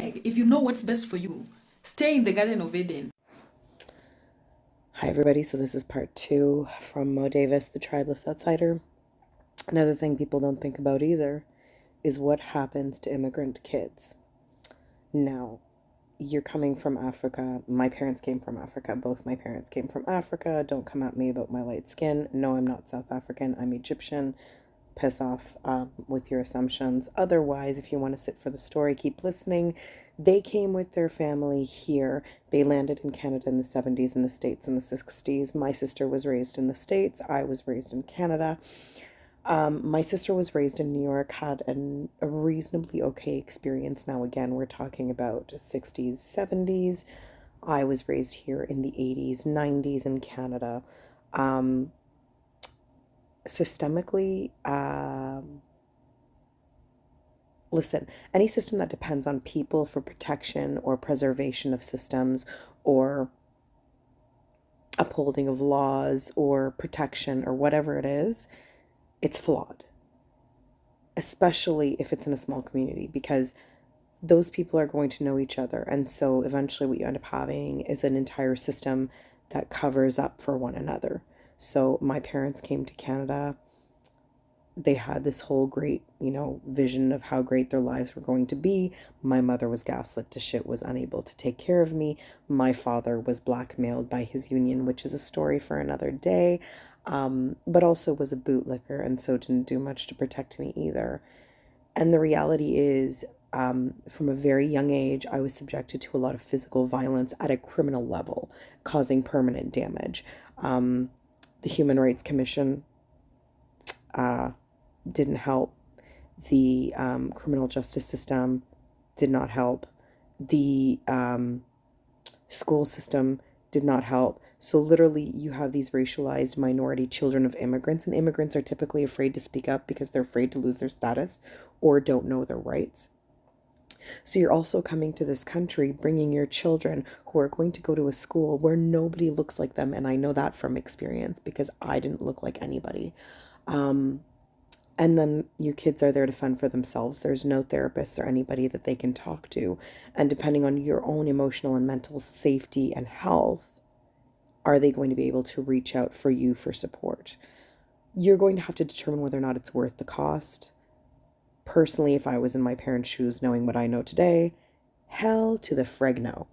like, if you know what's best for you, stay in the Garden of Eden. Hi, everybody. So this is part 2 from Mo Davis, the Tribeless Outsider. Another thing people don't think about either is what happens to immigrant kids. Now, you're coming from Africa. My parents came from Africa. Both my parents came from Africa. Don't come at me about my light skin. No, I'm not South African. I'm Egyptian. Piss off with your assumptions. Otherwise, if you want to sit for the story, keep listening. They came with their family here. They landed in Canada in the 70s and the States in the 60s. My sister was raised in the States. I was raised in Canada. My sister was raised in New York, had a reasonably okay experience. Now, again, we're talking about 60s, 70s. I was raised here in the 80s, 90s in Canada. Systemically, listen, any system that depends on people for protection or preservation of systems or upholding of laws or protection or whatever it is, it's flawed, especially if it's in a small community, because those people are going to know each other. And so eventually what you end up having is an entire system that covers up for one another. So my parents came to Canada. They had this whole great, vision of how great their lives were going to be. My mother was gaslit to shit, was unable to take care of me. My father was blackmailed by his union, which is a story for another day, but also was a bootlicker and so didn't do much to protect me either. And the reality is, from a very young age, I was subjected to a lot of physical violence at a criminal level, causing permanent damage. The Human Rights Commission didn't help. The criminal justice system did not help. The school system did not help. So literally you have these racialized minority children of immigrants, and immigrants are typically afraid to speak up because they're afraid to lose their status or don't know their rights. So you're also coming to this country, bringing your children who are going to go to a school where nobody looks like them. And I know that from experience because I didn't look like anybody. And then your kids are there to fend for themselves. There's no therapist or anybody that they can talk to. And depending on your own emotional and mental safety and health, are they going to be able to reach out for you for support? You're going to have to determine whether or not it's worth the cost. Personally, if I was in my parents' shoes knowing what I know today, hell to the frig no.